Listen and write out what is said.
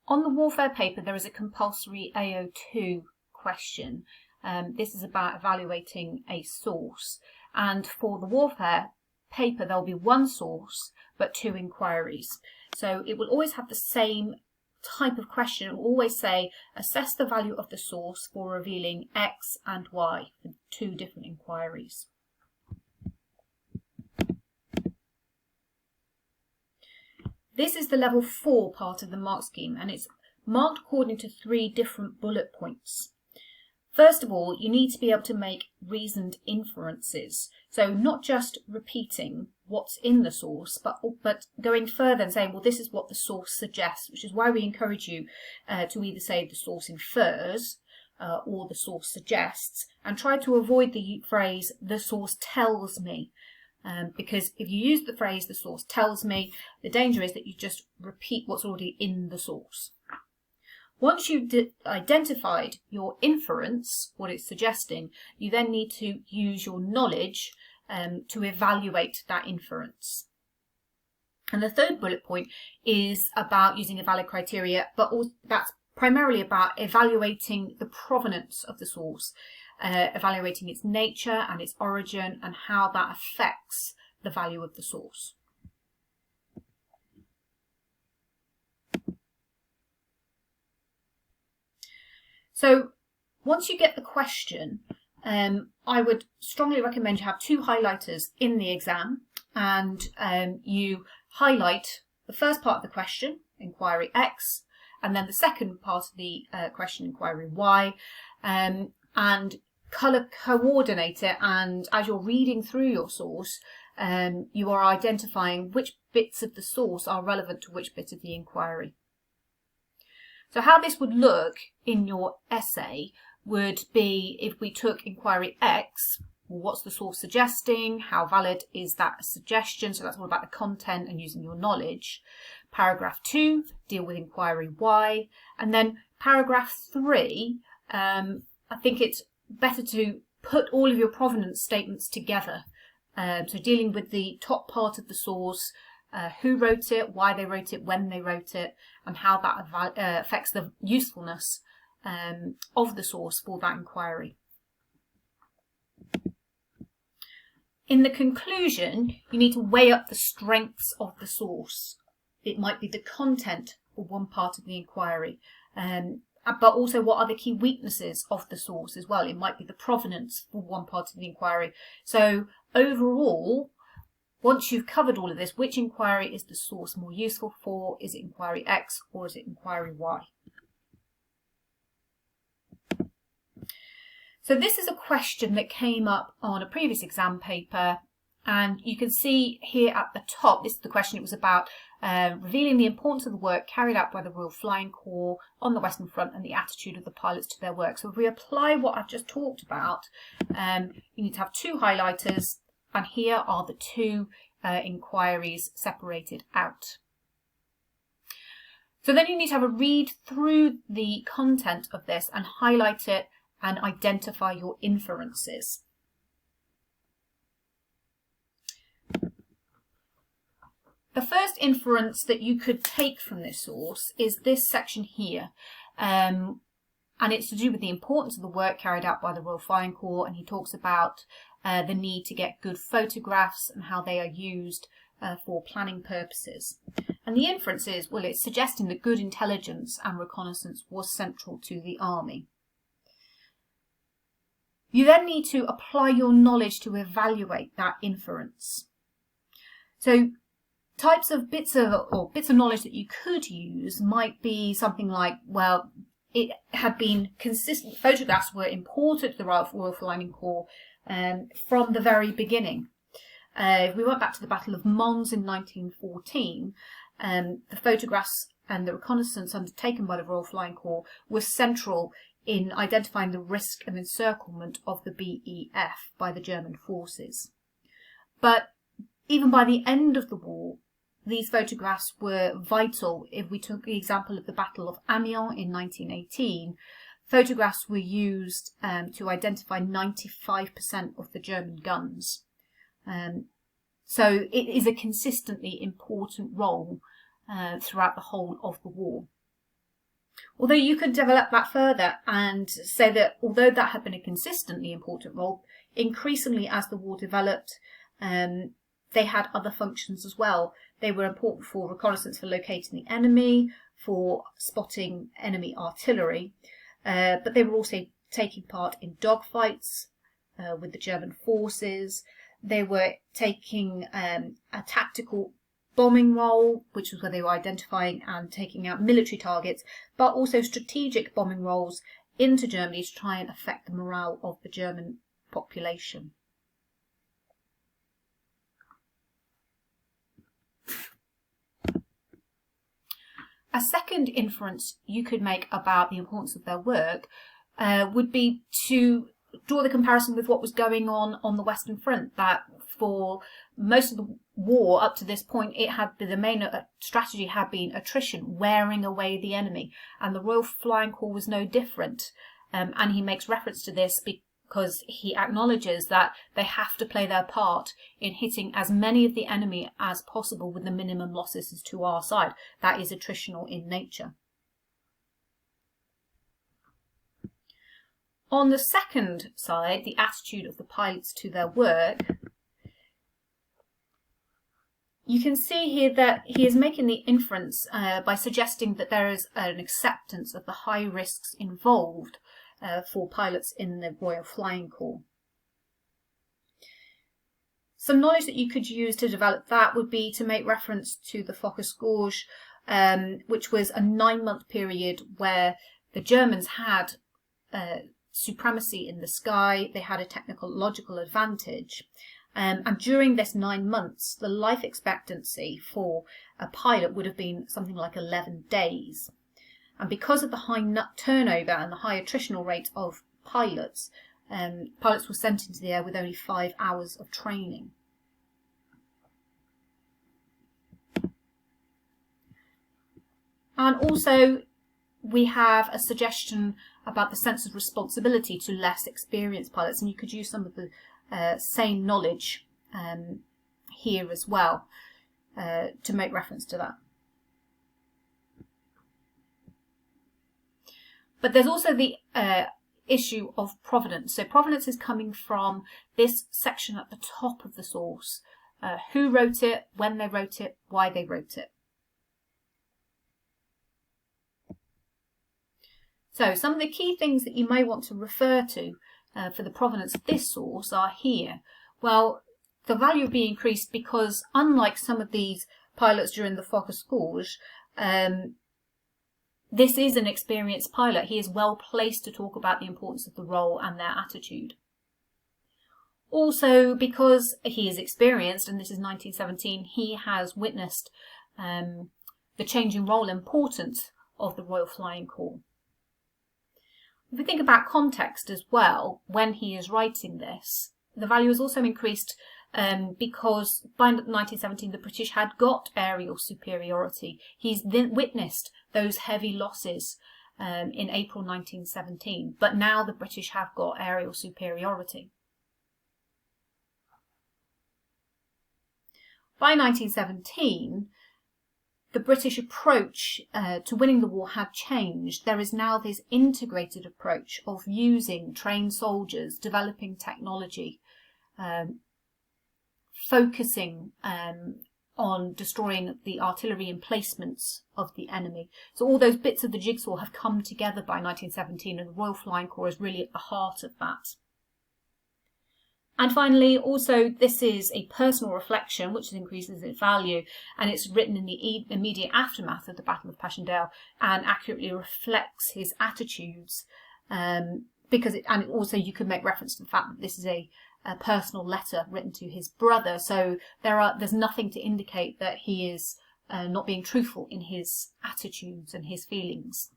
On the warfare paper, there is a compulsory AO2 question. This is about evaluating a source. And for the warfare paper, there will be one source, but two inquiries. So it will always have the same type of question. It will always say, assess the value of the source for revealing X and Y for two different inquiries. This is the level 4 part of the mark scheme, and it's marked according to 3 different bullet points. First of all, you need to be able to make reasoned inferences. So not just repeating what's in the source, but going further and saying, well, this is what the source suggests, which is why we encourage you to either say the source infers or the source suggests, and try to avoid the phrase, the source tells me. Because if you use the phrase, the source tells me, the danger is that you just repeat what's already in the source. Once you've identified your inference, what it's suggesting, you then need to use your knowledge to evaluate that inference. And the third bullet point is about using a valid criteria, but also that's primarily about evaluating the provenance of the source, evaluating its nature and its origin and how that affects the value of the source. So once you get the question, I would strongly recommend you have 2 highlighters in the exam, and you highlight the first part of the question, inquiry X, and then the second part of the question, inquiry Y, and colour coordinate it, and as you're reading through your source, you are identifying which bits of the source are relevant to which bit of the inquiry. So how this would look in your essay would be if we took inquiry X, well, what's the source suggesting? How valid is that suggestion? So that's all about the content and using your knowledge. Paragraph 2, deal with inquiry Y. And then paragraph 3, I think it's better to put all of your provenance statements together. So dealing with the top part of the source, who wrote it, why they wrote it, when they wrote it, and how that affects the usefulness of the source for that inquiry. In the conclusion, you need to weigh up the strengths of the source. It might be the content for one part of the inquiry, but also what are the key weaknesses of the source as well. It might be the provenance for one part of the inquiry. So overall, once you've covered all of this, which inquiry is the source more useful for? Is it inquiry X or is it inquiry Y? So this is a question that came up on a previous exam paper, and you can see here at the top, this is the question. It was about revealing the importance of the work carried out by the Royal Flying Corps on the Western Front and the attitude of the pilots to their work. So if we apply what I've just talked about, you need to have 2 highlighters, and here are the 2 inquiries separated out. So then you need to have a read through the content of this and highlight it and identify your inferences. The first inference that you could take from this source is this section here. And it's to do with the importance of the work carried out by the Royal Flying Corps, and he talks about the need to get good photographs and how they are used for planning purposes. And the inference is, well, it's suggesting that good intelligence and reconnaissance was central to the army. You then need to apply your knowledge to evaluate that inference. So types of bits of knowledge that you could use might be something like, well, it had been consistent, photographs were important to the Royal Flying Corps from the very beginning. If we went back to the Battle of Mons in 1914, the photographs and the reconnaissance undertaken by the Royal Flying Corps was central in identifying the risk of encirclement of the BEF by the German forces. But even by the end of the war, these photographs were vital. If we took the example of the Battle of Amiens in 1918, photographs were used to identify 95% of the German guns. So it is a consistently important role throughout the whole of the war. Although you could develop that further and say that although that had been a consistently important role, increasingly as the war developed, they had other functions as well. They were important for reconnaissance, for locating the enemy, for spotting enemy artillery, but they were also taking part in dogfights with the German forces. They were taking a tactical bombing role, which was where they were identifying and taking out military targets, but also strategic bombing roles into Germany to try and affect the morale of the German population. A second inference you could make about the importance of their work would be to draw the comparison with what was going on the Western Front, that for most of the war up to this point, it had been, the main strategy had been attrition, wearing away the enemy, and the Royal Flying Corps was no different. And he makes reference to this because he acknowledges that they have to play their part in hitting as many of the enemy as possible with the minimum losses to our side. That is attritional in nature. On the second side, the attitude of the pilots to their work, you can see here that he is making the inference by suggesting that there is an acceptance of the high risks involved for pilots in the Royal Flying Corps. Some knowledge that you could use to develop that would be to make reference to the Focus Gorge, which was a 9-month period where the Germans had supremacy in the sky. They had a technological advantage. And during this 9 months, the life expectancy for a pilot would have been something like 11 days. And because of the high turnover and the high attritional rate of pilots, pilots were sent into the air with only 5 hours of training. And also, we have a suggestion about the sense of responsibility to less experienced pilots, and you could use some of the same knowledge here as well to make reference to that. But there's also the issue of provenance. So provenance is coming from this section at the top of the source. Who wrote it, when they wrote it, why they wrote it. So some of the key things that you may want to refer to for the provenance of this source are here. Well, the value will be increased because, unlike some of these pilots during the Focus Gorge, this is an experienced pilot. He is well placed to talk about the importance of the role and their attitude. Also, because he is experienced, and this is 1917, he has witnessed the changing role and importance of the Royal Flying Corps. If we think about context as well, when he is writing this, the value is also increased because by 1917 the British had got aerial superiority. He's then witnessed those heavy losses in April 1917, but now the British have got aerial superiority. By 1917, the British approach to winning the war had changed. There is now this integrated approach of using trained soldiers, developing technology, focusing on destroying the artillery emplacements of the enemy. So all those bits of the jigsaw have come together by 1917, and the Royal Flying Corps is really at the heart of that. And finally, also, this is a personal reflection, which increases its value, and it's written in the immediate aftermath of the Battle of Passchendaele and accurately reflects his attitudes. And also you could make reference to the fact that this is a personal letter written to his brother, so there's nothing to indicate that he is not being truthful in his attitudes and his feelings.